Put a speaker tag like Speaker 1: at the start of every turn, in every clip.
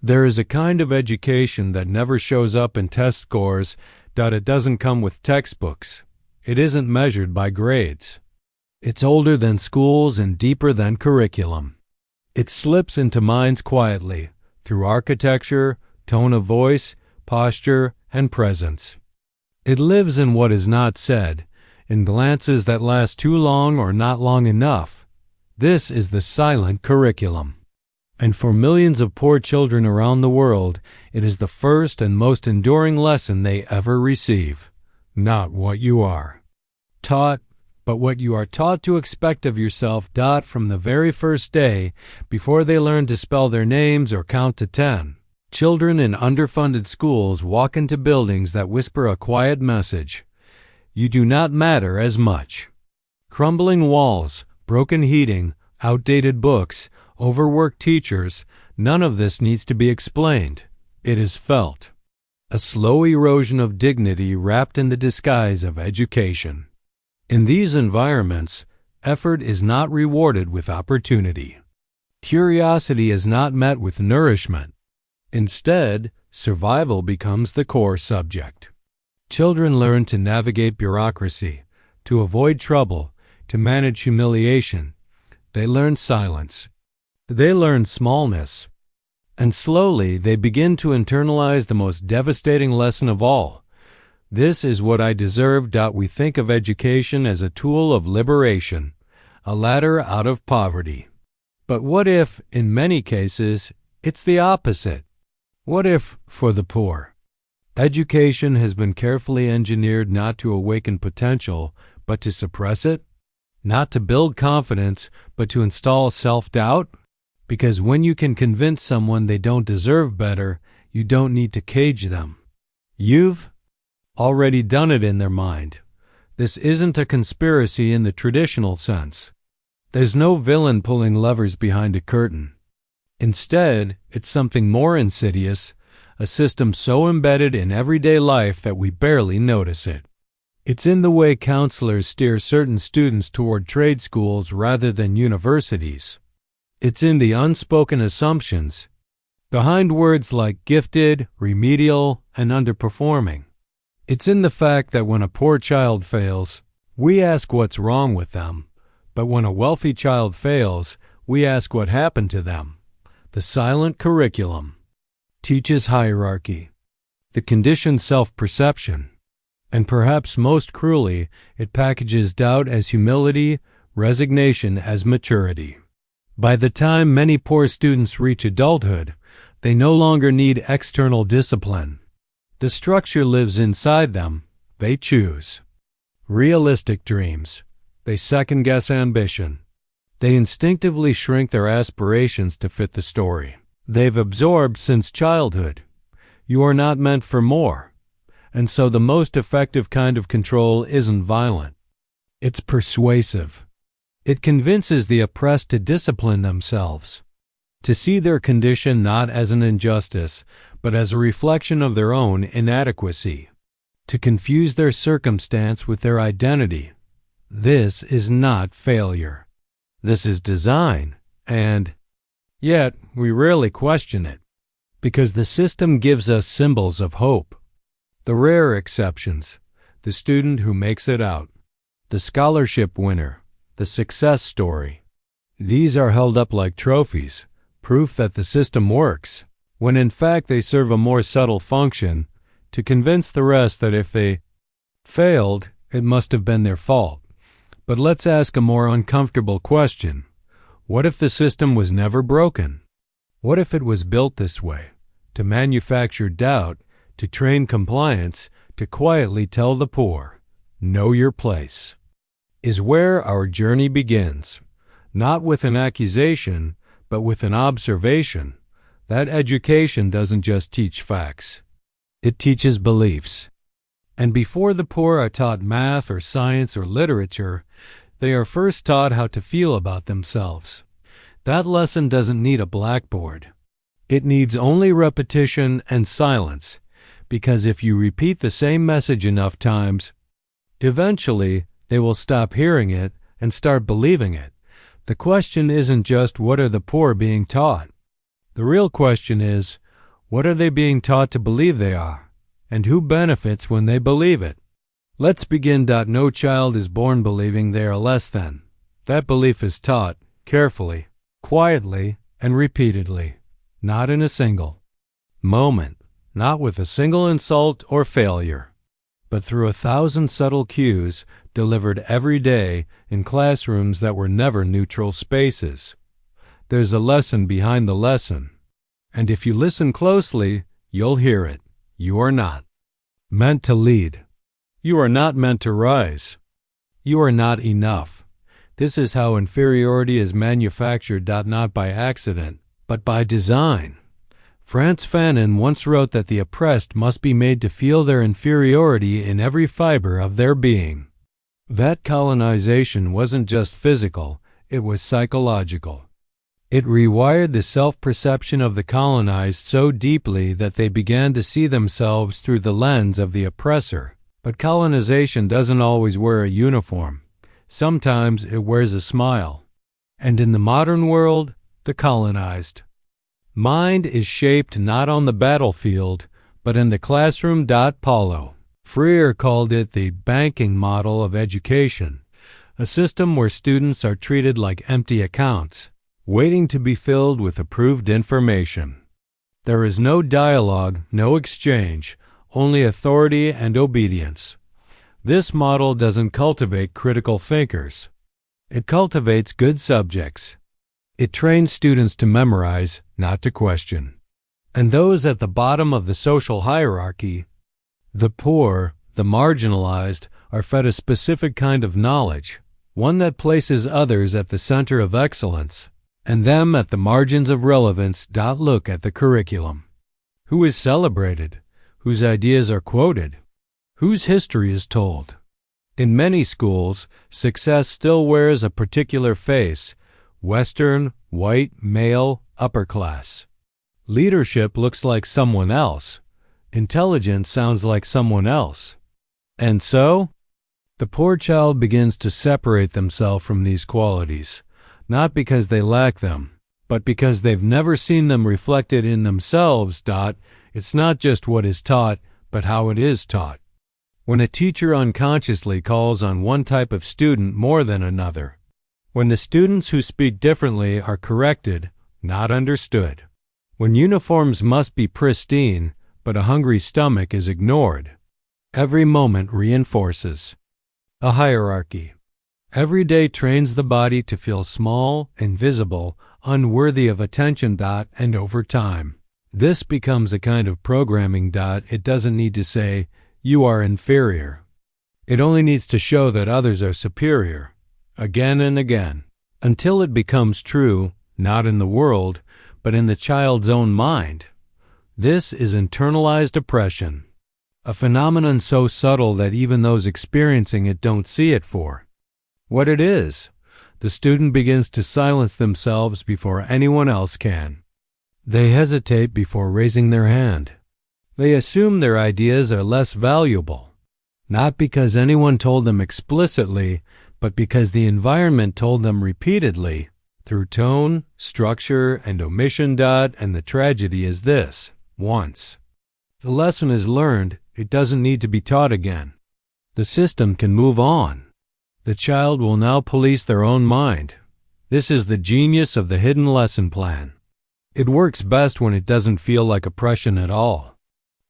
Speaker 1: There is a kind of education that never shows up in test scores, that it doesn't come with textbooks. It isn't measured by grades. It's older than schools and deeper than curriculum. It slips into minds quietly, through architecture, tone of voice, posture, and presence. It lives in what is not said, in glances that last too long or not long enough. This is the silent curriculum. And for millions of poor children around the world, it is the first and most enduring lesson they ever receive. Not what you are taught, but what you are taught to expect of yourself. From the very first day, before they learn to spell their names or count to 10. Children in underfunded schools walk into buildings that whisper a quiet message. You do not matter as much. Crumbling walls, broken heating, outdated books, overworked teachers, none of this needs to be explained. It is felt. A slow erosion of dignity wrapped in the disguise of education. In these environments, effort is not rewarded with opportunity. Curiosity is not met with nourishment. Instead, survival becomes the core subject. Children learn to navigate bureaucracy, to avoid trouble, to manage humiliation. They learn silence. They learn smallness. And slowly they begin to internalize the most devastating lesson of all. This is what I deserve. We think of education as a tool of liberation, a ladder out of poverty. But what if, in many cases, it's the opposite? What if, for the poor, education has been carefully engineered not to awaken potential, but to suppress it? Not to build confidence, but to install self-doubt? Because when you can convince someone they don't deserve better, you don't need to cage them. You've already done it in their mind. This isn't a conspiracy in the traditional sense. There's no villain pulling levers behind a curtain. Instead, it's something more insidious, a system so embedded in everyday life that we barely notice it. It's in the way counselors steer certain students toward trade schools rather than universities. It's in the unspoken assumptions behind words like gifted, remedial, and underperforming. It's in the fact that when a poor child fails, we ask what's wrong with them, but when a wealthy child fails, we ask what happened to them. The silent curriculum teaches hierarchy. The conditions self-perception. And perhaps most cruelly, it packages doubt as humility, resignation as maturity. By the time many poor students reach adulthood, they no longer need external discipline. The structure lives inside them. They choose realistic dreams. They second-guess ambition. They instinctively shrink their aspirations to fit the story they've absorbed since childhood. You are not meant for more. And so the most effective kind of control isn't violent. It's persuasive. It convinces the oppressed to discipline themselves, to see their condition not as an injustice, but as a reflection of their own inadequacy, to confuse their circumstance with their identity. This is not failure. This is design, and yet we rarely question it, because the system gives us symbols of hope. The rare exceptions, the student who makes it out, the scholarship winner, the success story. These are held up like trophies, proof that the system works, when in fact they serve a more subtle function, to convince the rest that if they failed, it must have been their fault. But let's ask a more uncomfortable question. What if the system was never broken? What if it was built this way, to manufacture doubt, to train compliance, to quietly tell the poor, know your place? Is where our journey begins, not with an accusation, but with an observation, that education doesn't just teach facts. It teaches beliefs. And before the poor are taught math or science or literature, they are first taught how to feel about themselves. That lesson doesn't need a blackboard. It needs only repetition and silence, because if you repeat the same message enough times, eventually they will stop hearing it and start believing it. The question isn't just what are the poor being taught. The real question is, What are they being taught to believe they are? And who benefits when they believe it? Let's begin. No child is born believing they are less than. That belief is taught carefully, quietly, and repeatedly, not in a single moment, not with a single insult or failure, but through 1,000 subtle cues delivered every day in classrooms that were never neutral spaces. There's a lesson behind the lesson, and if you listen closely, you'll hear it. You are not meant to lead. You are not meant to rise. You are not enough. This is how inferiority is manufactured, not by accident, but by design. Frantz Fanon once wrote that the oppressed must be made to feel their inferiority in every fiber of their being. That colonization wasn't just physical, it was psychological. It rewired the self-perception of the colonized so deeply that they began to see themselves through the lens of the oppressor. But colonization doesn't always wear a uniform. Sometimes it wears a smile. And in the modern world, the colonized mind is shaped not on the battlefield, but in the classroom. Paulo Freire called it the banking model of education, a system where students are treated like empty accounts, waiting to be filled with approved information. There is no dialogue, no exchange, only authority and obedience. This model doesn't cultivate critical thinkers. It cultivates good subjects. It trains students to memorize, not to question. And those at the bottom of the social hierarchy, the poor, the marginalized, are fed a specific kind of knowledge, one that places others at the center of excellence, and them at the margins of relevance. Look at the curriculum. Who is celebrated? Whose ideas are quoted? Whose history is told? In many schools, success still wears a particular face: Western, white, male, upper class. Leadership looks like someone else. Intelligence sounds like someone else. And so, the poor child begins to separate themselves from these qualities, not because they lack them, but because they've never seen them reflected in themselves. It's not just what is taught, but how it is taught. When a teacher unconsciously calls on one type of student more than another, when the students who speak differently are corrected, not understood, when uniforms must be pristine, but a hungry stomach is ignored, every moment reinforces a hierarchy. Every day trains the body to feel small, invisible, unworthy of attention. And over time, this becomes a kind of programming. It doesn't need to say, "You are inferior." It only needs to show that others are superior, again and again, until it becomes true, not in the world, but in the child's own mind. This is internalized oppression, a phenomenon so subtle that even those experiencing it don't see it for what it is. The student begins to silence themselves before anyone else can. They hesitate before raising their hand. They assume their ideas are less valuable, not because anyone told them explicitly, but because the environment told them repeatedly, through tone, structure, and omission. And the tragedy is this: once the lesson is learned, it doesn't need to be taught again. The system can move on. The child will now police their own mind. This is the genius of the hidden lesson plan. It works best when it doesn't feel like oppression at all.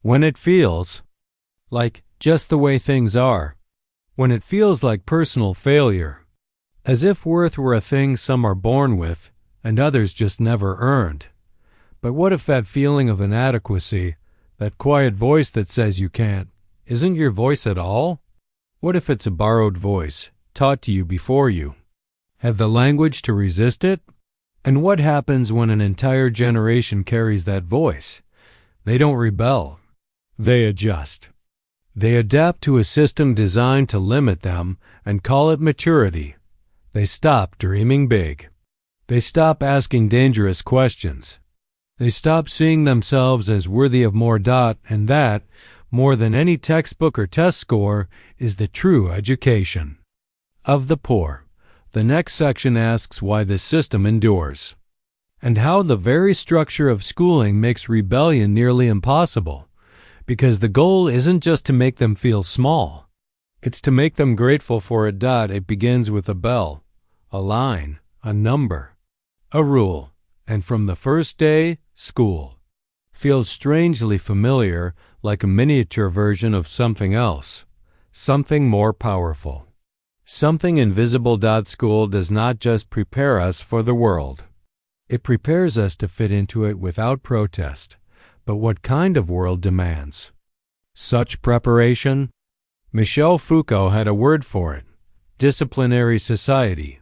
Speaker 1: When it feels like just the way things are. When it feels like personal failure. As if worth were a thing some are born with and others just never earned. But what if that feeling of inadequacy, that quiet voice that says you can't, isn't your voice at all? What if it's a borrowed voice, taught to you before you have the language to resist it? And what happens when an entire generation carries that voice? They don't rebel. They adjust. They adapt to a system designed to limit them and call it maturity. They stop dreaming big. They stop asking dangerous questions. They stop seeing themselves as worthy of more. And that, more than any textbook or test score, is the true education of the poor. The next section asks why this system endures. and how the very structure of schooling makes rebellion nearly impossible, because the goal isn't just to make them feel small. It's to make them grateful for a dot. It begins with a bell, a line, a number, a rule, and from the first day, school feels strangely familiar, like a miniature version of something else, something more powerful. Something invisible. School does not just prepare us for the world. It prepares us to fit into it without protest. But what kind of world demands such preparation? Michel Foucault had a word for it: disciplinary society,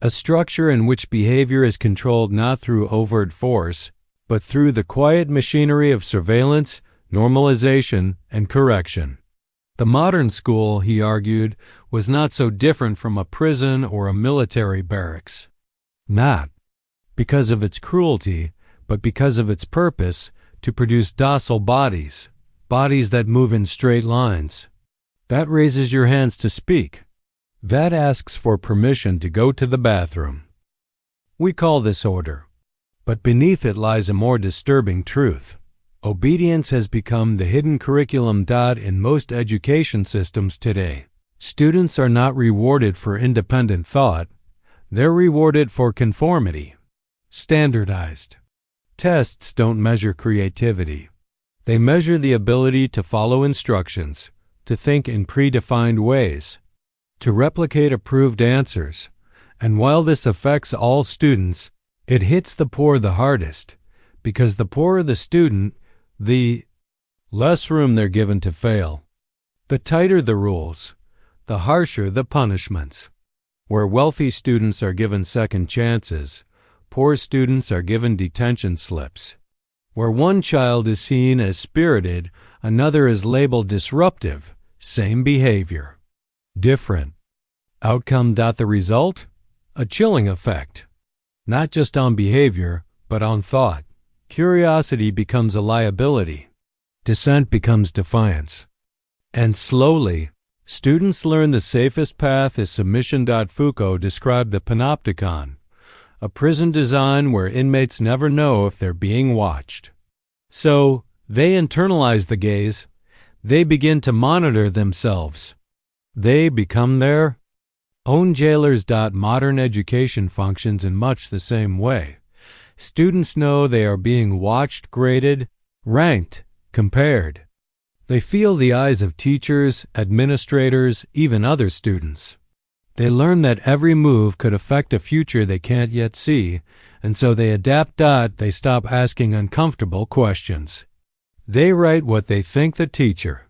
Speaker 1: a structure in which behavior is controlled not through overt force, but through the quiet machinery of surveillance, normalization, and correction. The modern school, he argued, was not so different from a prison or a military barracks. Not because of its cruelty, but because of its purpose to produce docile bodies, bodies that move in straight lines. That raises your hands to speak. That asks for permission to go to the bathroom. We call this order. But beneath it lies a more disturbing truth. Obedience has become the hidden curriculum. In most education systems today, students are not rewarded for independent thought. They're rewarded for conformity. Standardized tests don't measure creativity. They measure the ability to follow instructions, to think in predefined ways, to replicate approved answers. And while this affects all students, it hits the poor the hardest, because the poorer the student, the less room they're given to fail. The tighter the rules, the harsher the punishments. Where wealthy students are given second chances, poor students are given detention slips. Where one child is seen as spirited, another is labeled disruptive. Same behavior, different outcome. The result? A chilling effect. Not just on behavior, but on thought. Curiosity becomes a liability. Dissent becomes defiance. And slowly, students learn the safest path is submission. Foucault described the panopticon, a prison design where inmates never know if they're being watched. So, they internalize the gaze. They begin to monitor themselves. They become their own jailers. Modern education functions in much the same way. Students know they are being watched, graded, ranked, compared. They feel the eyes of teachers, administrators, even other students. They learn that every move could affect a future they can't yet see, and so they adapt. They stop asking uncomfortable questions. They write what they think the teacher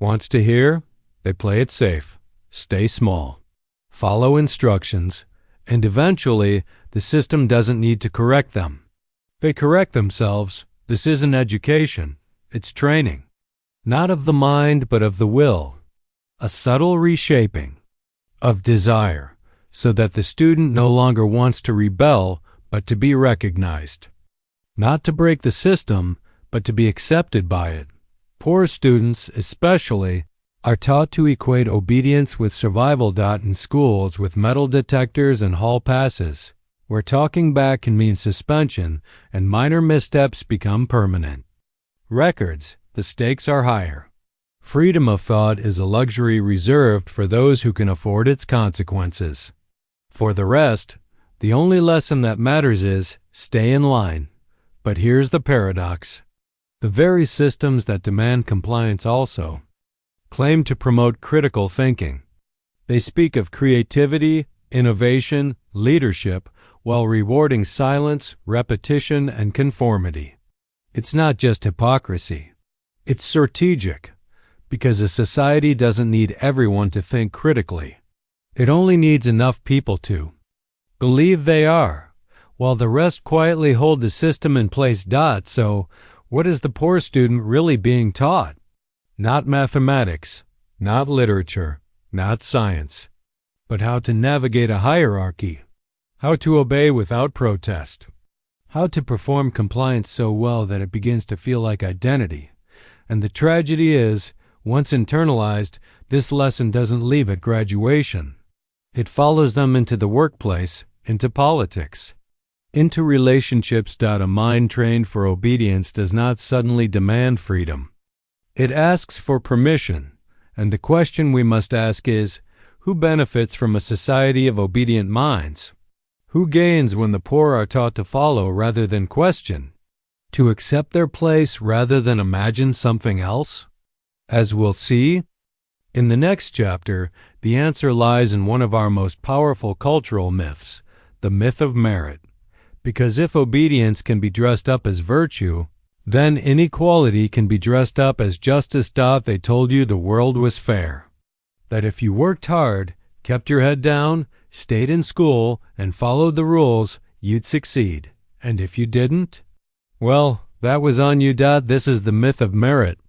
Speaker 1: wants to hear. They play it safe, stay small, follow instructions, and eventually the system doesn't need to correct them. They correct themselves. This isn't education, it's training. Not of the mind, but of the will. A subtle reshaping of desire, so that the student no longer wants to rebel, but to be recognized. Not to break the system, but to be accepted by it. Poor students, especially, are taught to equate obedience with survival. In schools with metal detectors and hall passes, where talking back can mean suspension and minor missteps become permanent. Records, the stakes are higher. Freedom of thought is a luxury reserved for those who can afford its consequences. For the rest, the only lesson that matters is stay in line. But here's the paradox. The very systems that demand compliance also claim to promote critical thinking. They speak of creativity, innovation, leadership, while rewarding silence, repetition, and conformity. It's not just hypocrisy. It's strategic, because a society doesn't need everyone to think critically. It only needs enough people to believe they are, while the rest quietly hold the system in place. So, what is the poor student really being taught? Not mathematics, not literature, not science, but how to navigate a hierarchy, how to obey without protest, how to perform compliance so well that it begins to feel like identity. And the tragedy is, once internalized, this lesson doesn't leave at graduation. It follows them into the workplace, into politics, Into relationships. A mind trained for obedience does not suddenly demand freedom. It asks for permission, and the question we must ask is, who benefits from a society of obedient minds? Who gains when the poor are taught to follow rather than question, to accept their place rather than imagine something else? As we'll see, in the next chapter, the answer lies in one of our most powerful cultural myths, the myth of merit. Because if obedience can be dressed up as virtue, then inequality can be dressed up as justice. They told you the world was fair. That if you worked hard, kept your head down, stayed in school, and followed the rules, you'd succeed. And if you didn't, well, that was on you. This is the myth of merit.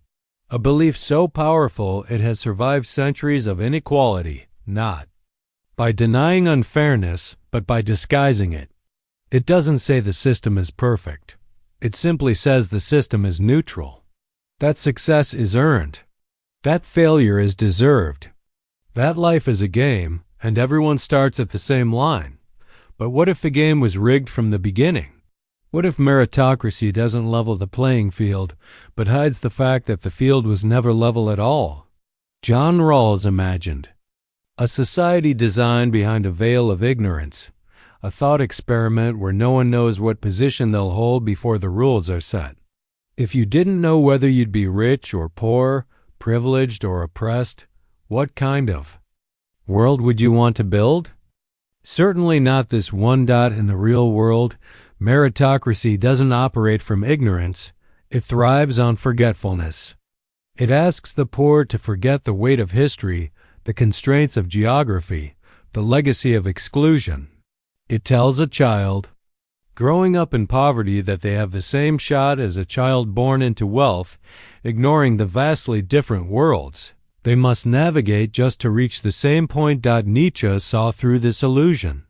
Speaker 1: A belief so powerful it has survived centuries of inequality, not by denying unfairness, but by disguising it. It doesn't say the system is perfect. It simply says the system is neutral. That success is earned. That failure is deserved. That life is a game, and everyone starts at the same line. But what if the game was rigged from the beginning? What if meritocracy doesn't level the playing field, but hides the fact that the field was never level at all? John Rawls imagined a society designed behind a veil of ignorance, a thought experiment where no one knows what position they'll hold before the rules are set. If you didn't know whether you'd be rich or poor, privileged or oppressed, what kind of world would you want to build? Certainly not this one. In the real world, meritocracy doesn't operate from ignorance. It thrives on forgetfulness. It asks the poor to forget the weight of history, the constraints of geography, the legacy of exclusion. It tells a child growing up in poverty that they have the same shot as a child born into wealth, ignoring the vastly different worlds they must navigate just to reach the same point. Nietzsche saw through this illusion.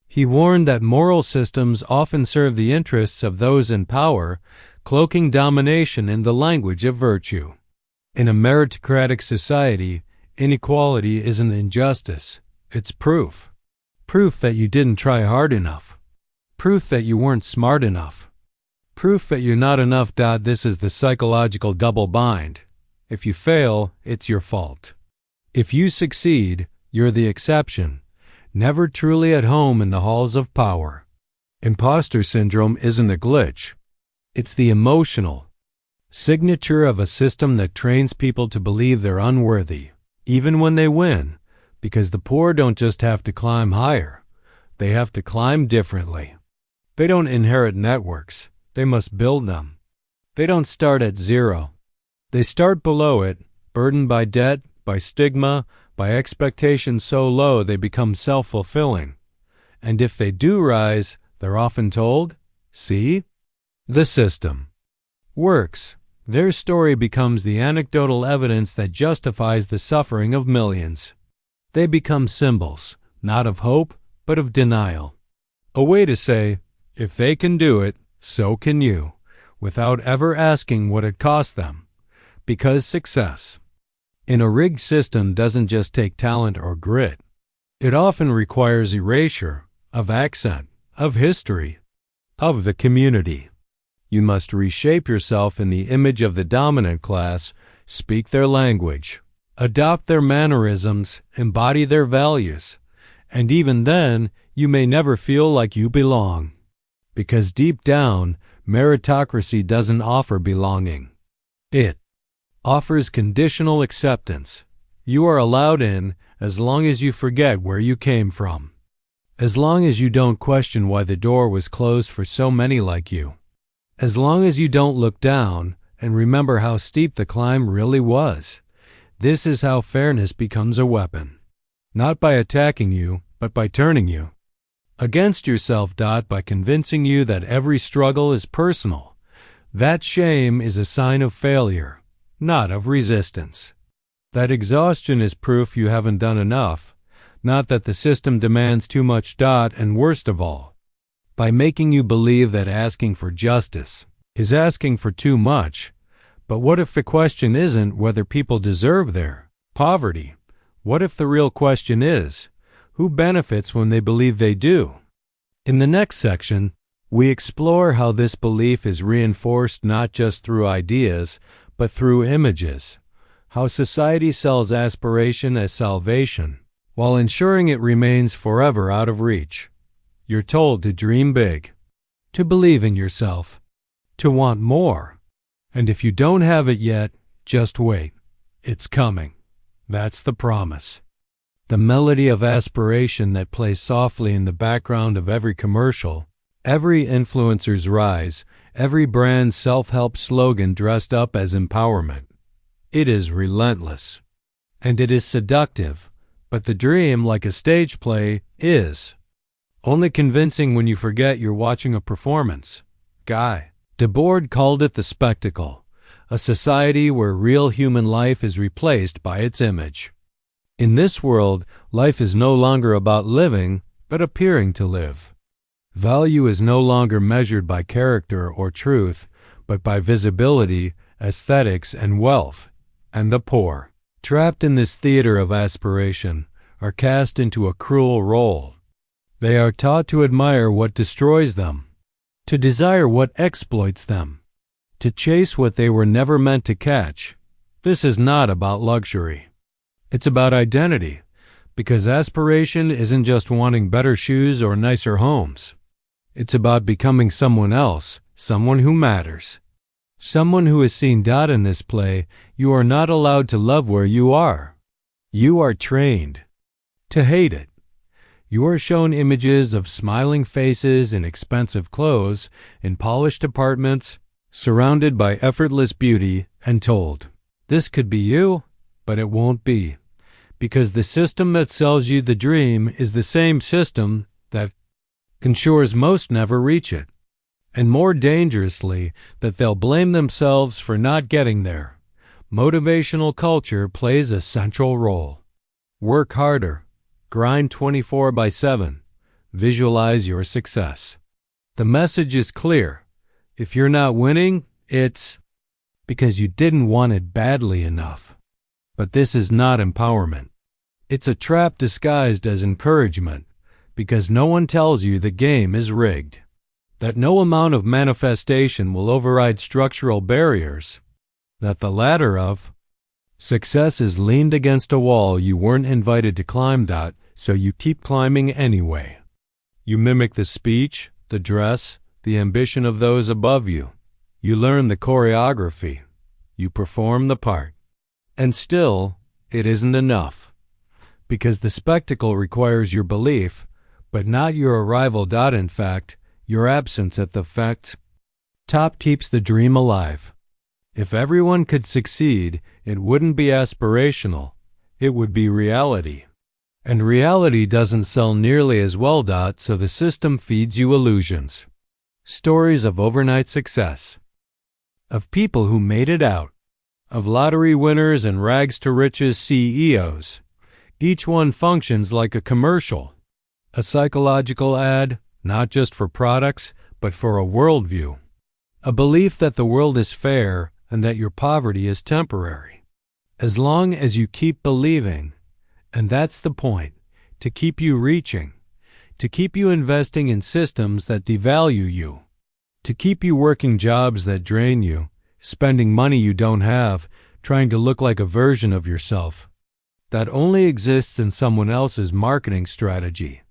Speaker 1: He warned that moral systems often serve the interests of those in power, cloaking domination in the language of virtue. In a meritocratic society, inequality isn't injustice, it's proof. Proof that you didn't try hard enough. Proof that you weren't smart enough. Proof that you're not enough. This is the psychological double bind. If you fail, it's your fault. If you succeed, you're the exception, never truly at home in the halls of power. Imposter syndrome isn't a glitch. It's the emotional signature of a system that trains people to believe they're unworthy, even when they win. Because the poor don't just have to climb higher, they have to climb differently. They don't inherit networks, they must build them. They don't start at zero. They start below it, burdened by debt, by stigma, by expectations so low they become self-fulfilling. And if they do rise, they're often told, see, the system works. Their story becomes the anecdotal evidence that justifies the suffering of millions. They become symbols, not of hope, but of denial. A way to say, if they can do it, so can you, without ever asking what it cost them. Because success in a rigged system doesn't just take talent or grit. It often requires erasure of accent, of history, of the community. You must reshape yourself in the image of the dominant class, speak their language, adopt their mannerisms, embody their values, and even then, you may never feel like you belong. Because deep down, meritocracy doesn't offer belonging. It offers conditional acceptance. You are allowed in as long as you forget where you came from. As long as you don't question why the door was closed for so many like you. As long as you don't look down and remember how steep the climb really was. This is how fairness becomes a weapon. Not by attacking you, but by turning you against yourself. By convincing you that every struggle is personal. That shame is a sign of failure, not of resistance. That exhaustion is proof you haven't done enough, not that the system demands too much. And worst of all, by making you believe that asking for justice is asking for too much. But what if the question isn't whether people deserve their poverty? What if the real question is, who benefits when they believe they do? In the next section, We explore how this belief is reinforced not just through ideas, but through images, how society sells aspiration as salvation, while ensuring it remains forever out of reach. You're told to dream big, to believe in yourself, to want more. And if you don't have it yet, just wait. It's coming. That's the promise. The melody of aspiration that plays softly in the background of every commercial, every influencer's rise, every brand's self-help slogan dressed up as empowerment. It is relentless. And it is seductive, but the dream, like a stage play, is only convincing when you forget you're watching a performance. Guy Debord called it the spectacle, a society where real human life is replaced by its image. In this world, life is no longer about living, but appearing to live. Value is no longer measured by character or truth, but by visibility, aesthetics, and wealth. And the poor, trapped in this theater of aspiration, are cast into a cruel role. They are taught to admire what destroys them, to desire what exploits them, to chase what they were never meant to catch. This is not about luxury. It's about identity, because aspiration isn't just wanting better shoes or nicer homes. It's about becoming someone else, someone who matters. Someone who is seen. In this play, you are not allowed to love where you are. You are trained to hate it. You are shown images of smiling faces in expensive clothes, in polished apartments, surrounded by effortless beauty, and told, this could be you, but it won't be. Because the system that sells you the dream is the same system that ensures most never reach it. And more dangerously, that they'll blame themselves for not getting there. Motivational culture plays a central role. Work harder. Grind 24/7. Visualize your success. The message is clear. If you're not winning, it's because you didn't want it badly enough. But this is not empowerment. It's a trap disguised as encouragement, because no one tells you the game is rigged. That no amount of manifestation will override structural barriers. That the ladder of success is leaned against a wall you weren't invited to climb, so you keep climbing anyway. You mimic the speech, the dress, the ambition of those above you. You learn the choreography. You perform the part. And still, it isn't enough. Because the spectacle requires your belief, but not your arrival. In fact, your absence at the top keeps the dream alive. If everyone could succeed, it wouldn't be aspirational. It would be reality. And reality doesn't sell nearly as well. So the system feeds you illusions. Stories of overnight success. Of people who made it out. Of lottery winners and rags-to-riches CEOs. Each one functions like a commercial. A psychological ad, not just for products, but for a worldview. A belief that the world is fair and that your poverty is temporary. As long as you keep believing, and that's the point, to keep you reaching, to keep you investing in systems that devalue you, to keep you working jobs that drain you, spending money you don't have, trying to look like a version of yourself that only exists in someone else's marketing strategy.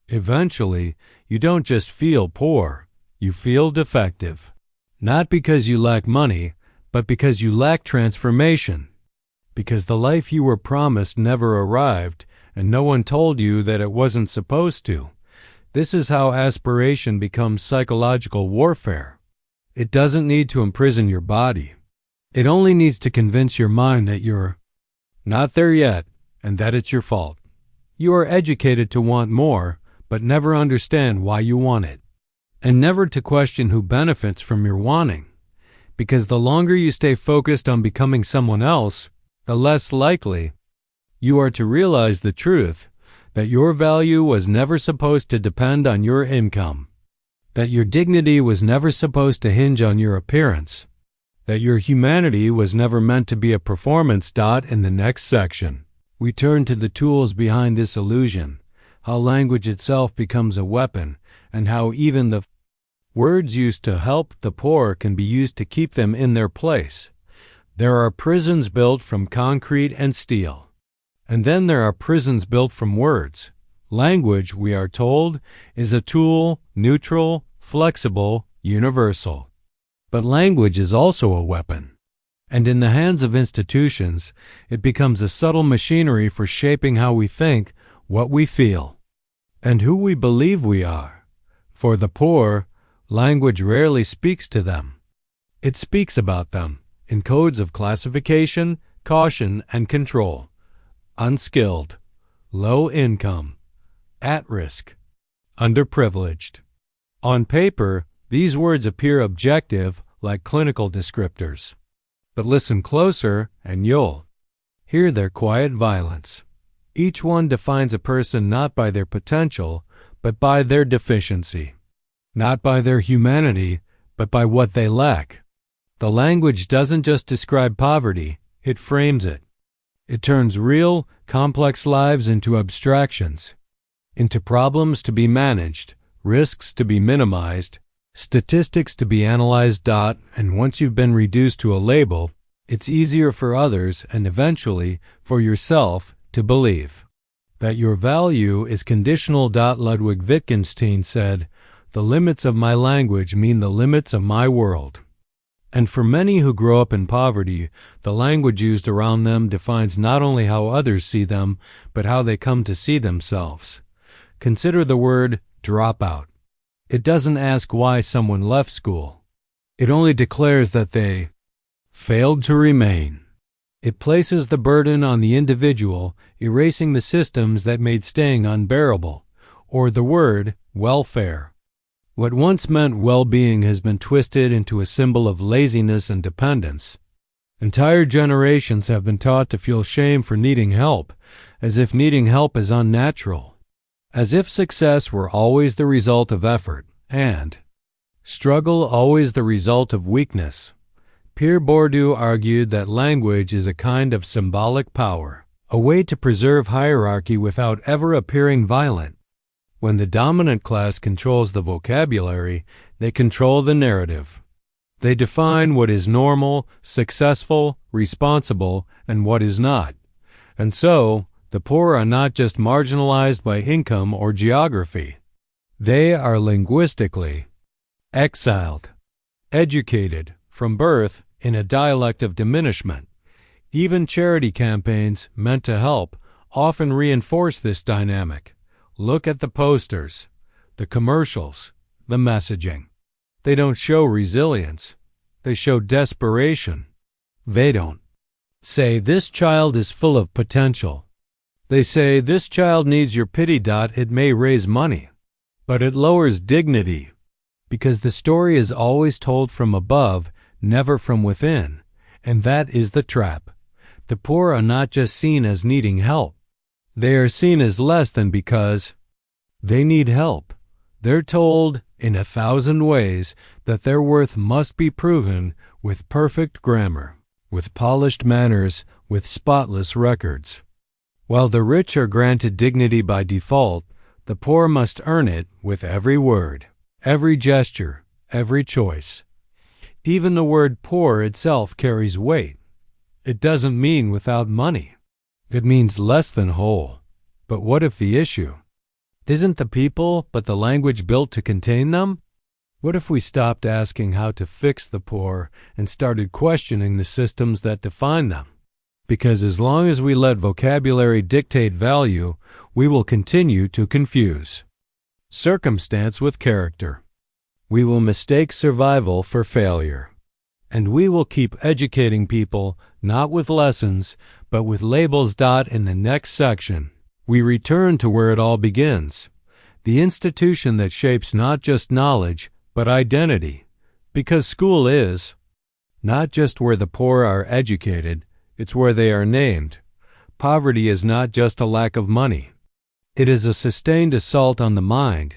Speaker 1: Eventually, you don't just feel poor, you feel defective. Not because you lack money, but because you lack transformation. Because the life you were promised never arrived, and no one told you that it wasn't supposed to. This is how aspiration becomes psychological warfare. It doesn't need to imprison your body. It only needs to convince your mind that you're not there yet, and that it's your fault. You are educated to want more, but never understand why you want it. And never to question who benefits from your wanting. Because the longer you stay focused on becoming someone else, the less likely you are to realize the truth that your value was never supposed to depend on your income, that your dignity was never supposed to hinge on your appearance, that your humanity was never meant to be a performance. In the next section, we turn to the tools behind this illusion, how language itself becomes a weapon, and how even the Words used to help the poor can be used to keep them in their place. There are prisons built from concrete and steel. And then there are prisons built from words. Language, we are told, is a tool, neutral, flexible, universal. But language is also a weapon. And in the hands of institutions, it becomes a subtle machinery for shaping how we think, what we feel, and who we believe we are. For the poor, language rarely speaks to them. It speaks about them in codes of classification, caution, and control. Unskilled, low income, at risk, underprivileged. On paper, these words appear objective, like clinical descriptors. But listen closer and you'll hear their quiet violence. Each one defines a person not by their potential, but by their deficiency. Not by their humanity, but by what they lack. The language doesn't just describe poverty, it frames it. It turns real, complex lives into abstractions, into problems to be managed, risks to be minimized, statistics to be analyzed. And once you've been reduced to a label, it's easier for others and eventually for yourself to believe that your value is conditional. Ludwig Wittgenstein said, "The limits of my language mean the limits of my world." And for many who grow up in poverty, the language used around them defines not only how others see them, but how they come to see themselves. Consider the word dropout. It doesn't ask why someone left school. It only declares that they failed to remain. It places the burden on the individual, erasing the systems that made staying unbearable. Or the word welfare. What once meant well-being has been twisted into a symbol of laziness and dependence. Entire generations have been taught to feel shame for needing help, as if needing help is unnatural, as if success were always the result of effort, and struggle always the result of weakness. Pierre Bourdieu argued that language is a kind of symbolic power, a way to preserve hierarchy without ever appearing violent. When the dominant class controls the vocabulary, they control the narrative. They define what is normal, successful, responsible, and what is not. And so, the poor are not just marginalized by income or geography. They are linguistically exiled, educated from birth in a dialect of diminishment. Even charity campaigns meant to help often reinforce this dynamic. Look at the posters, the commercials, the messaging. They don't show resilience. They show desperation. They don't say, "This child is full of potential." They say, "This child needs your pity." It may raise money, but it lowers dignity, because the story is always told from above, never from within, and that is the trap. The poor are not just seen as needing help. They are seen as less than because they need help. They're told, in 1,000 ways, that their worth must be proven with perfect grammar, with polished manners, with spotless records. While the rich are granted dignity by default, the poor must earn it with every word, every gesture, every choice. Even the word poor itself carries weight. It doesn't mean without money. It means less than whole. But what if the issue isn't the people, but the language built to contain them? What if we stopped asking how to fix the poor and started questioning the systems that define them? Because as long as we let vocabulary dictate value, we will continue to confuse circumstance with character. We will mistake survival for failure. And we will keep educating people, not with lessons, but with labels. In the next section, we return to where it all begins, the institution that shapes not just knowledge, but identity. Because school is not just where the poor are educated, it's where they are named. Poverty is not just a lack of money. It is a sustained assault on the mind.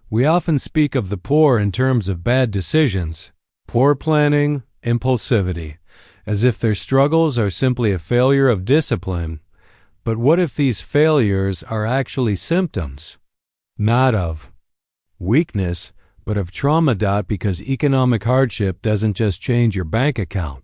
Speaker 1: We often speak of the poor in terms of bad decisions, poor planning, impulsivity, as if their struggles are simply a failure of discipline. But what if these failures are actually symptoms, not of weakness, but of trauma. Because economic hardship doesn't just change your bank account.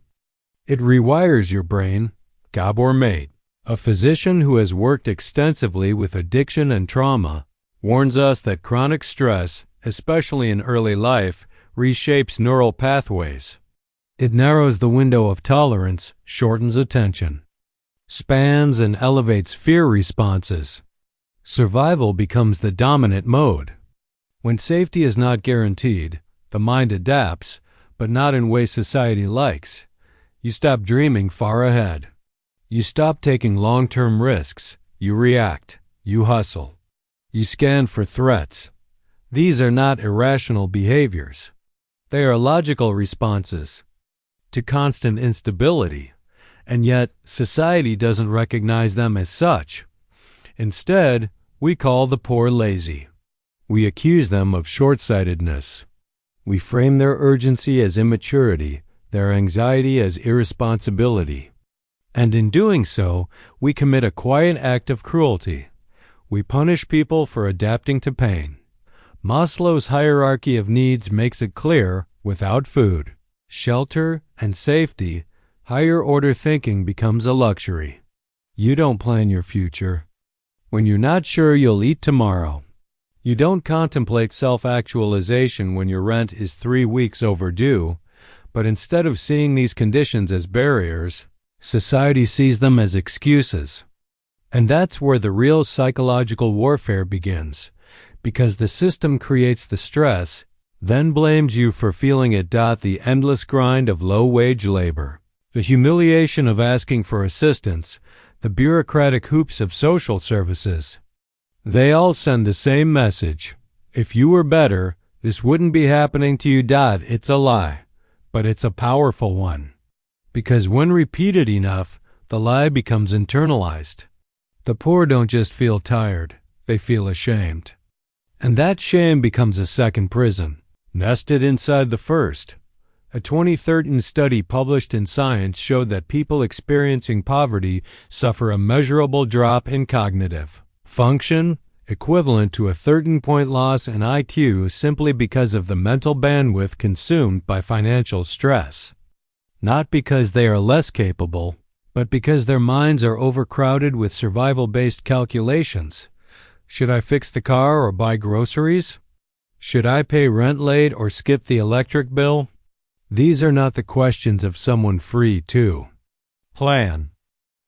Speaker 1: It rewires your brain. Gabor Mate, a physician who has worked extensively with addiction and trauma, warns us that chronic stress, especially in early life, reshapes neural pathways. It narrows the window of tolerance, shortens attention spans, and elevates fear responses. Survival becomes the dominant mode. When safety is not guaranteed, the mind adapts, but not in ways society likes. You stop dreaming far ahead. You stop taking long-term risks. You react. You hustle. You scan for threats. These are not irrational behaviors. They are logical responses to constant instability, and yet society doesn't recognize them as such. Instead, we call the poor lazy. We accuse them of short-sightedness. We frame their urgency as immaturity, their anxiety as irresponsibility. And in doing so, we commit a quiet act of cruelty. We punish people for adapting to pain. Maslow's hierarchy of needs makes it clear, without food, shelter, and safety, higher-order thinking becomes a luxury. You don't plan your future. When you're not sure you'll eat tomorrow, you don't contemplate self-actualization when your rent is 3 weeks overdue, but instead of seeing these conditions as barriers, society sees them as excuses. And that's where the real psychological warfare begins, because the system creates the stress, then blames you for feeling it. The endless grind of low-wage labor, the humiliation of asking for assistance, the bureaucratic hoops of social services. They all send the same message. If you were better, this wouldn't be happening to you. It's a lie, but it's a powerful one. Because when repeated enough, the lie becomes internalized. The poor don't just feel tired, they feel ashamed. And that shame becomes a second prison, nested inside the first. A 2013 study published in Science showed that people experiencing poverty suffer a measurable drop in cognitive function, equivalent to a 13-point loss in IQ, simply because of the mental bandwidth consumed by financial stress. Not because they are less capable, but because their minds are overcrowded with survival-based calculations. Should I fix the car or buy groceries? Should I pay rent late or skip the electric bill? These are not the questions of someone free to plan.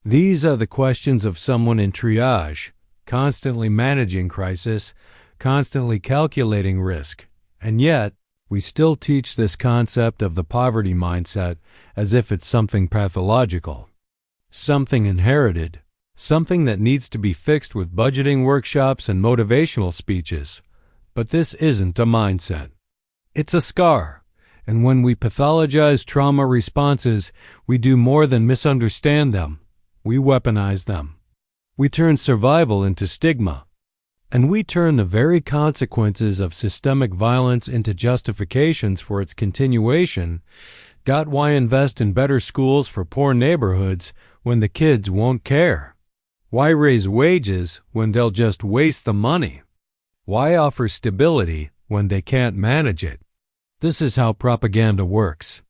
Speaker 1: These are the questions of someone in triage, constantly managing crisis, constantly calculating risk. And yet, we still teach this concept of the poverty mindset as if it's something pathological, something inherited, something that needs to be fixed with budgeting workshops and motivational speeches. But this isn't a mindset. It's a scar. And when we pathologize trauma responses, we do more than misunderstand them. We weaponize them. We turn survival into stigma. And we turn the very consequences of systemic violence into justifications for its continuation. Why invest in better schools for poor neighborhoods when the kids won't care? Why raise wages when they'll just waste the money? Why offer stability when they can't manage it? This is how propaganda works.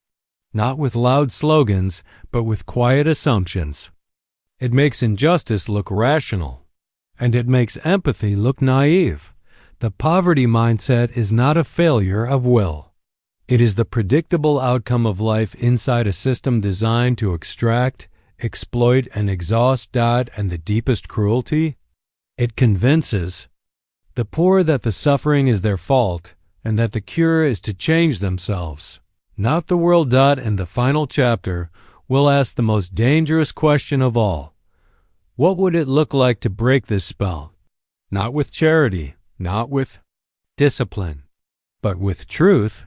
Speaker 1: Not with loud slogans, but with quiet assumptions. It makes injustice look rational, and it makes empathy look naive. The poverty mindset is not a failure of will. It is the predictable outcome of life inside a system designed to extract, exploit, and exhaust. And the deepest cruelty? It convinces the poor that the suffering is their fault, and that the cure is to change themselves, not the world. In the final chapter, we'll ask the most dangerous question of all. What would it look like to break this spell? Not with charity, not with discipline, but with truth.